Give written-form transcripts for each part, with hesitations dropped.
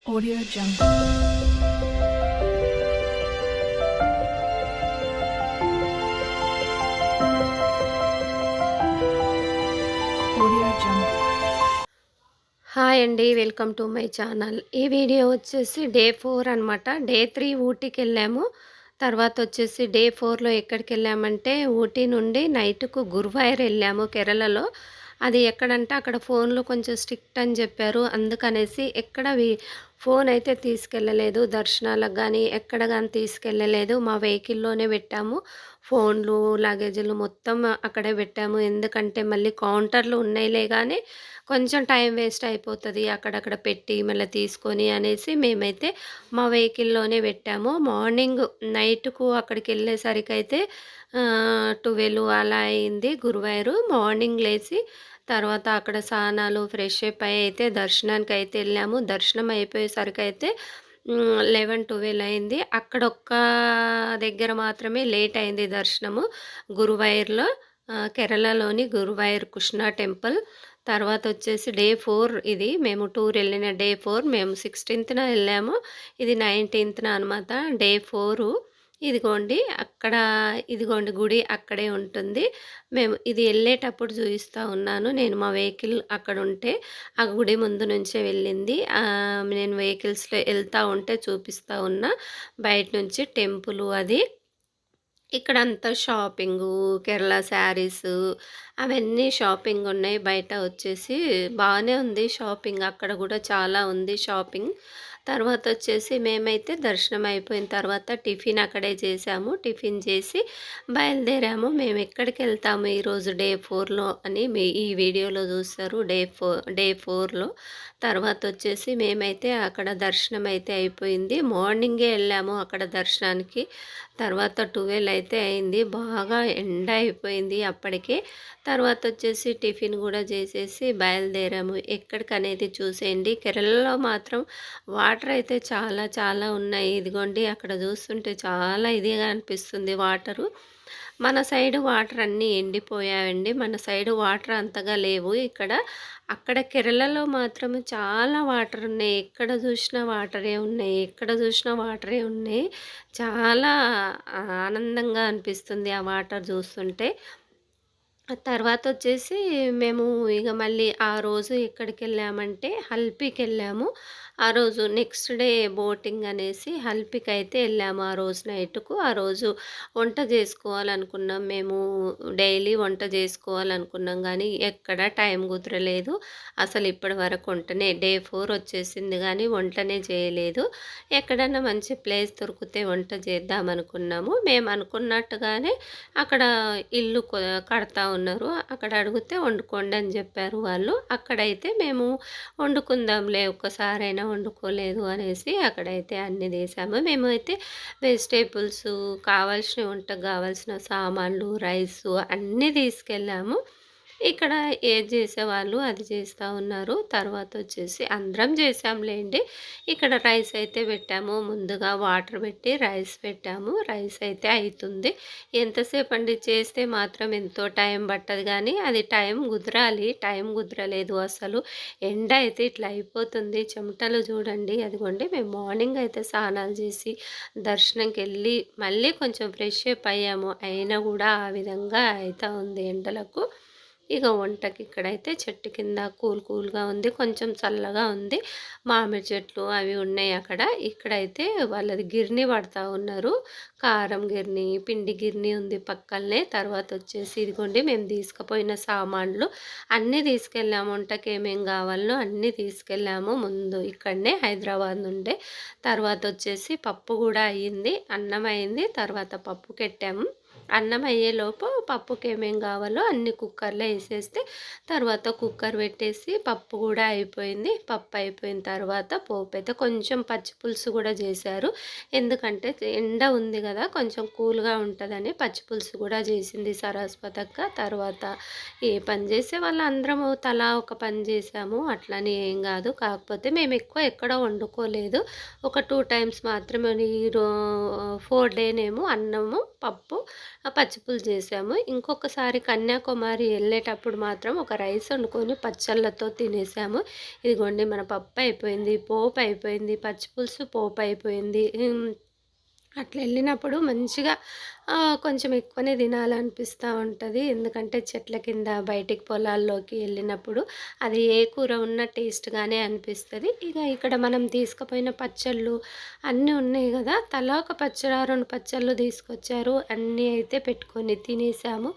Audio Jungle. Audio Jungle. Hi అండి, welcome to my channel. ఈ video వచ్చేసి day 4 అనమాట. డే 3 ఊటీకి వెళ్ళాము. తర్వాత వచ్చేసి డే 4లో ఎక్కడికి వెళ్ళామంటే ఊటీ నుండి నైట్కు గురువాయూర్ వెళ్ళాము కేరళలో. అది ఎక్కడంటే అక్కడ ఫోన్లు కొంచెం స్ట్రిక్ట్ అని చెప్పారు. అందుకనేసి ఎక్కడ ఫోన్ అయితే తీసుకెళ్ళలేదు. దర్శనాలకు కానీ ఎక్కడ కానీ తీసుకెళ్ళలేదు. మా వెహికల్లోనే పెట్టాము. ఫోన్లు లగేజీలు మొత్తం అక్కడే పెట్టాము. ఎందుకంటే మళ్ళీ కౌంటర్లు ఉన్నాయిలే కానీ కొంచెం టైం వేస్ట్ అయిపోతుంది అక్కడక్కడ పెట్టి మళ్ళీ తీసుకొని అనేసి మేమైతే మా వెహికల్లోనే పెట్టాము. మార్నింగ్ నైట్కు అక్కడికి వెళ్ళేసరికి అయితే 12 అలా అయింది గురువాయూరు. మార్నింగ్ లేచి తర్వాత అక్కడ స్నానాలు ఫ్రెష్ అప్ అయ్యి అయితే దర్శనానికి అయితే వెళ్ళాము. దర్శనం అయిపోయేసరికి అయితే 11, 12 అయింది. అక్కడ ఒక్క దగ్గర మాత్రమే లేట్ అయింది దర్శనము గురువాయూర్లో. కేరళలోని గురువాయూర్ కృష్ణ టెంపుల్. తర్వాత వచ్చేసి డే 4 ఇది. మేము టూర్ వెళ్ళిన డే 4 మేము 16న వెళ్ళాము. ఇది 19న అనమాట డే 4. ఇదిగోండి అక్కడ, ఇదిగోండి గుడి అక్కడే ఉంటుంది. మేము ఇది వెళ్ళేటప్పుడు చూపిస్తూ ఉన్నాను. నేను మా వెహికల్ అక్కడ ఉంటే ఆ గుడి ముందు నుంచే వెళ్ళింది. నేను వెహికల్స్లో వెళ్తూ ఉంటే చూపిస్తూ ఉన్నా బయట నుంచి టెంపుల్ అది. ఇక్కడంతా షాపింగు, కేరళ శారీసు అవన్నీ షాపింగ్ ఉన్నాయి. బయట వచ్చేసి బాగానే ఉంది షాపింగ్. అక్కడ కూడా చాలా ఉంది షాపింగ్. తర్వాత వచ్చేసి మేమైతే దర్శనం అయిపోయిన తర్వాత టిఫిన్ అక్కడే చేసాము. టిఫిన్ చేసి బయలుదేరాము. మేము ఎక్కడికి వెళ్తాము ఈరోజు డే 4లో అని ఈ వీడియోలో చూస్తారు. డే 4లో తర్వాత వచ్చేసి మేమైతే అక్కడ దర్శనం అయితే అయిపోయింది. మార్నింగే వెళ్ళాము అక్కడ దర్శనానికి. తర్వాత 12 అయితే అయింది. బాగా ఎండ అయిపోయింది అప్పటికే. తర్వాత వచ్చేసి టిఫిన్ కూడా చేసేసి బయలుదేరాము. ఎక్కడికనేది చూసేయండి. కేరళలో మాత్రం వాటర్ అయితే చాలా చాలా ఉన్నాయి. ఇదిగోండి అక్కడ చూస్తుంటే చాలా ఇదిగా అనిపిస్తుంది వాటరు. మన సైడు వాటర్ అన్నీ ఎండిపోయాయండి. మన సైడు వాటర్ అంతగా లేవు ఇక్కడ. అక్కడ కేరళలో మాత్రం చాలా వాటర్ ఉన్నాయి. ఎక్కడ చూసినా వాటరే ఉన్నాయి. ఎక్కడ చూసినా వాటరే ఉన్నాయి. చాలా ఆనందంగా అనిపిస్తుంది ఆ వాటర్ చూస్తుంటే. తర్వాత వచ్చేసి మేము ఇక మళ్ళీ ఆ రోజు ఎక్కడికెళ్ళామంటే హల్పీకెళ్ళాము. ఆ రోజు నెక్స్ట్ డే బోటింగ్ అనేసి హల్పీకైతే వెళ్ళాము ఆ రోజు నైట్‌కు. ఆ రోజు వంట చేసుకోవాలనుకున్నాం మేము. డైలీ వంట చేసుకోవాలనుకున్నాం కానీ ఎక్కడ టైం కుదరలేదు. అసలు ఇప్పటి వరకు డే 4 వచ్చేసింది కానీ వంటనే చేయలేదు. ఎక్కడన్నా మంచి ప్లేస్ దొరికితే వంట చేద్దామనుకున్నాము. మేము అనుకున్నట్టుగానే అక్కడ ఇల్లు కడతా ఉన్నారు. అక్కడ అడిగితే వండుకోండి అని చెప్పారు వాళ్ళు. అక్కడైతే మేము వండుకుందాంలే ఒక్కసారైనా వండుకోలేదు అనేసి అక్కడైతే అన్నీ తీసాము. మేమైతే వెజిటేబుల్స్ కావాల్సిన వంటకు కావాల్సిన సామాన్లు రైసు అన్నీ తీసుకెళ్ళాము. ఇక్కడ ఏది చేసేవాళ్ళు అది చేస్తూ ఉన్నారు. తర్వాత వచ్చేసి అందరం చేసాంలేండి. ఇక్కడ రైస్ అయితే పెట్టాము. ముందుగా వాటర్ పెట్టి రైస్ పెట్టాము. రైస్ అయితే అవుతుంది. ఎంతసేపు అండి చేస్తే మాత్రం ఎంతో టైం పట్టదు కానీ అది టైం కుదరాలి. టైం కుదరలేదు అసలు. ఎండ అయితే ఇట్లా అయిపోతుంది. చెమటలు చూడండి. అదిగోండి మేము మార్నింగ్ అయితే స్నానాలు చేసి దర్శనంకి వెళ్ళి మళ్ళీ కొంచెం ఫ్రెష్ అప్ అయ్యాము. అయినా కూడా ఆ విధంగా అవుతూ ఉంది ఎండలకు. ఇక వంటకి ఇక్కడైతే చెట్టు కింద కూల్గా ఉంది. కొంచెం చల్లగా ఉంది. మామిడి చెట్లు అవి ఉన్నాయి అక్కడ. ఇక్కడైతే వాళ్ళది గిర్ని పడతా ఉన్నారు. కారం గిర్ని, పిండి గిర్ని ఉంది పక్కనే. తర్వాత వచ్చేసి ఇదిగోండి మేము తీసుకుపోయిన సామాన్లు అన్నీ తీసుకెళ్ళాము. వంటకి ఏమేం కావాలనో అన్నీ తీసుకెళ్ళాము. ముందు ఇక్కడనే హైదరాబాద్ నుండే. తర్వాత వచ్చేసి పప్పు కూడా అయ్యింది. అన్నం అయింది. తర్వాత పప్పు పెట్టాము. అన్నం అయ్యేలోపు పప్పుకి ఏమేం కావాలో అన్ని కుక్కర్లో వేసేస్తే తర్వాత కుక్కర్ పెట్టేసి పప్పు కూడా అయిపోయింది. పప్పు అయిపోయిన తర్వాత పోపు అయితే కొంచెం పచ్చి పులుసు కూడా చేశారు. ఎందుకంటే ఎండ ఉంది కదా కొంచెం కూల్గా ఉంటుందని పచ్చి పులుసు కూడా చేసింది సరస్వతక్క. తర్వాత ఏ పని చేసే వాళ్ళు అందరము తలా ఒక పని చేసాము. అట్లని ఏం కాదు. కాకపోతే మేము ఎక్కువ ఎక్కడ వండుకోలేదు. ఒక 2 టైమ్స్ మాత్రమే. 4 డేనేమో అన్నము పప్పు పచ్చిపులుసు చేసాము. ఇంకొకసారి కన్యాకుమారి ఎళ్ళేటప్పుడు మాత్రం ఒక రైస్ వండుకొని పచ్చళ్ళతో తినేసాము. ఇదిగోండి మన పప్పు అయిపోయింది, పోపు అయిపోయింది, పచ్చిపులుసు పోపు అయిపోయింది. అట్లా వెళ్ళినప్పుడు మంచిగా కొంచెం ఎక్కువనే తినాలనిపిస్తూ ఉంటది. ఎందుకంటే చెట్ల కింద బయటికి పొలాల్లోకి వెళ్ళినప్పుడు అది ఏ కూర ఉన్న టేస్ట్‌గానే అనిపిస్తది. ఇక ఇక్కడ మనం తీసుకుపోయిన పచ్చళ్ళు అన్నీ ఉన్నాయి గదా! తలా ఒక పచ్చడ, 2 పచ్చళ్ళు తీసుకొచ్చారు. అన్నీ అయితే పెట్టుకొని తినేసాము.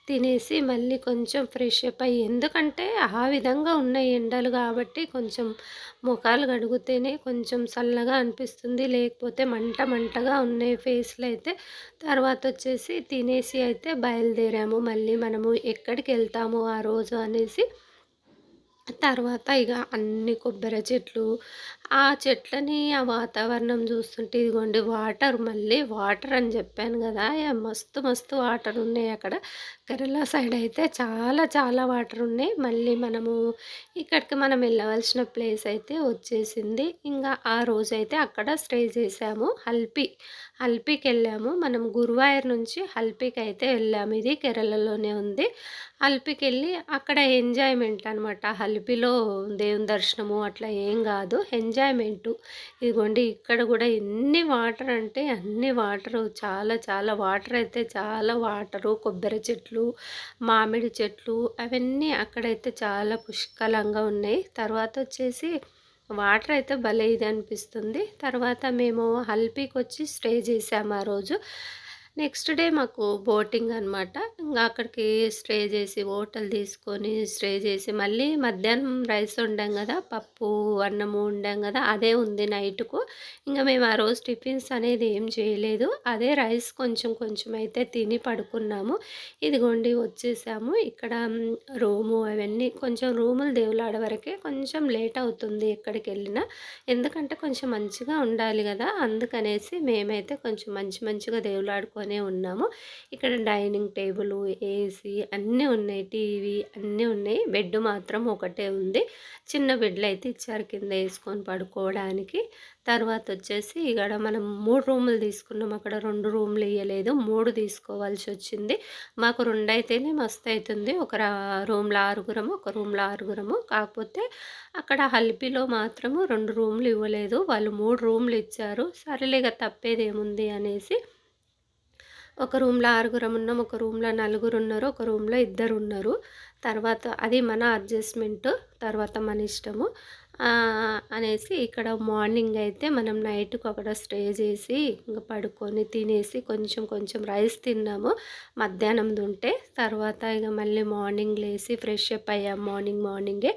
తినేసి మళ్ళీ కొంచెం ఫ్రెష్ అప్ అయ్యి, ఎందుకంటే ఆ విధంగా ఉన్నాయి ఎండలు కాబట్టి కొంచెం మొఖాలు కడుగుతేనే కొంచెం చల్లగా అనిపిస్తుంది. లేకపోతే మంట మంటగా ఉన్నాయి ఫేస్‌లో అయితే. తర్వాతొచ్చేసి తినేసి అయితే బయలుదేరాము. మళ్ళీ మనము ఎక్కడికెళ్తాము ఆ రోజు అనేసి. తర్వాత ఇగ అన్ని కొబ్బరి చెట్లు, ఆ చెట్లని, ఆ వాతావరణం చూస్తుంటే ఇదిగోండి వాటర్, మళ్ళీ వాటర్ అని చెప్పాను గదా! మస్తు మస్తు వాటరున్నాయి అక్కడ. కేరళ సైడ్ అయితే చాలా చాలా వాటరున్నాయి. మళ్ళీ మనము ఇక్కడికి మనం వెళ్ళవలసిన ప్లేస్ అయితే వచ్చేసింది. ఇంగా ఆ రోజైతే అక్కడ స్టే చేశాము. హల్పీకెళ్ళాము. మనం గురువాయూర్ నుంచి హల్పీకైతే వెళ్ళాము. ఇది కేరళలోనే ఉంది. హల్పీకెళ్ళి అక్కడ ఎంజాయ్‌మెంట్ అనమాట. హల్పీలో దేవుని దర్శనము అట్లా ఏం గాదు. ఎంజాయ్‌మెంటు. ఇదిగోండి ఇక్కడ గూడా ఎన్ని వాటర్ అంటే అన్ని వాటరు. చాలా చాలా వాటరయితే చాలా వాటరు. కొబ్బరి చెట్లు, మామిడి చెట్లు అవన్నీ అక్కడైతే చాలా పుష్కలంగా ఉన్నాయి. తర్వాతొచ్చేసి వాటరయితే భలే ఇది అనిపిస్తుంది. తర్వాత మేము హల్పీకొచ్చి స్టే చేశాము ఆ రోజు. నెక్స్ట్ డే మాకు బోటింగ్ అనమాట. ఇంగా అక్కడికి స్టే చేసి హోటల్ తీసుకొని స్టే చేసి మళ్ళీ మధ్యాహ్నం రైస్ వండాం గదా! పప్పు, అన్నము వండాం గదా! అదే ఉంది నైట్‌కు. ఇంగ మేము ఆ రోజు టిఫిన్స్ అనేది ఏం చేయలేదు. అదే రైస్ కొంచెం కొంచెం అయితే తిని పడుకున్నాము. ఇదిగోండి వచ్చేసాము. ఇక్కడ రూము అవన్నీ కొంచెం రూములు దేవులాడ వరకే కొంచెం లేట్ అవుతుంది ఎక్కడికెళ్ళినా. ఎందుకంటే కొంచెం మంచిగా ఉండాలి గదా! అందుకనేసి మేమైతే కొంచెం మంచిగా దేవులాడుకొనే ఉన్నాము. ఇక్కడ డైనింగ్ టేబులు, ఏసీ అన్నీ ఉన్నాయి. టీవీ అన్నీ ఉన్నాయి. బెడ్ మాత్రం ఒకటే ఉంది. చిన్న బెడ్‌లయితే ఇచ్చారు కింద యేసుకొని పడుకోవడానికి. తర్వాతొచ్చేసి ఇక్కడ మనం 3 రూములు తీసుకున్నాం. అక్కడ 2 రూములు ఇయ్యలేదు. 3 తీసుకోవాల్సొచ్చింది. మాకు 2 అయితేనే మస్తయితుంది. ఒక రూమ్‌లో ఆరుగురము, ఒక రూమ్‌లో ఆరుగురము. కాకపోతే అక్కడ హల్పీలో మాత్రము 2 రూములు ఇవ్వలేదు. వాళ్ళు 3 రూములు ఇచ్చారు. సరేలే ఇగ తప్పేదేముంది అనేసి ఒక రూమ్‌లో ఆరుగురమున్నాం. ఒక రూమ్‌లో నలుగురున్నారు. ఒక రూమ్‌లో ఇద్దరున్నారు. తర్వాత అది మన అడ్జస్ట్‌మెంటు. తర్వాత మన ఇష్టము. అనేసి ఇక్కడ మార్నింగ్ అయితే మనం నైట్‌కి అక్కడ స్టే చేసి ఇంక పడుకొని తినేసి కొంచెం కొంచెం రైస్ తిన్నాము మధ్యాహ్నందుంటే. తర్వాత ఇగ మళ్ళీ మార్నింగ్ లేసి ఫ్రెష్ అప్ అయ్యాం మార్నింగే.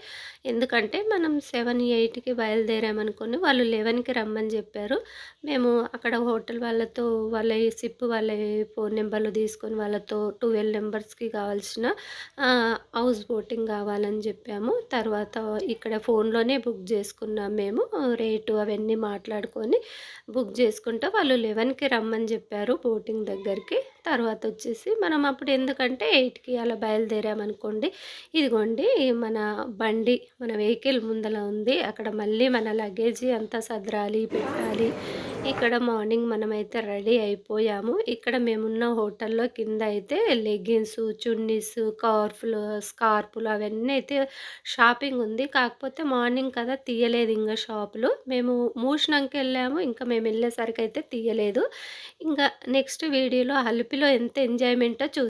ఎందుకంటే మనం 7, 8కి బయలుదేరామనుకోని వాళ్ళు 11కి రమ్మని చెప్పారు. మేము అక్కడ హోటల్ వాళ్ళతో వాళ్ళ సిప్ వాళ్ళ ఫోన్ నెంబర్లు తీసుకొని వాళ్ళతో 12 మెంబర్స్‌కి కావాల్సిన హౌస్ బోటింగ్ కావాలని చెప్పాము. తర్వాత ఇక్కడ ఫోన్‌లోనే బుక్ చేసుకున్నాం మేము. రేటు అవన్నీ మాట్లాడుకొని బుక్ చేసుకుంటే వాళ్ళు 11కి రమ్మని చెప్పారు బోటింగ్ దగ్గరికి. తర్వాతొచ్చేసి మనం అప్పుడు ఎందుకంటే 8కి అలా బయలుదేరామనుకోండి, ఇదిగోండి మన బండి, మన వెహికల్ ముందల ఉంది. అక్కడ మళ్ళీ మన లగేజీ అంతా సదరాలి, పెట్టాలి. ఇక్కడ మార్నింగ్ మనమైతే రెడీ అయిపోయాము. ఇక్కడ మేమున్న హోటల్‌లో కింద అయితే లెగ్గిన్స్, చున్నీస్, స్కార్ఫ్‌లు అవన్నీ అయితే షాపింగ్ ఉంది. కాకపోతే మార్నింగ్ కదా తీయలేదు ఇంగ షాపులు. మేము మూషినంకెళ్ళాము. ఇంకా మేమెళ్ళేసరికయితే తీయలేదు. ఇంగ నెక్స్ట్ వీడియోలో అలిపిలో ఎంత ఎంజాయ్‌మెంటో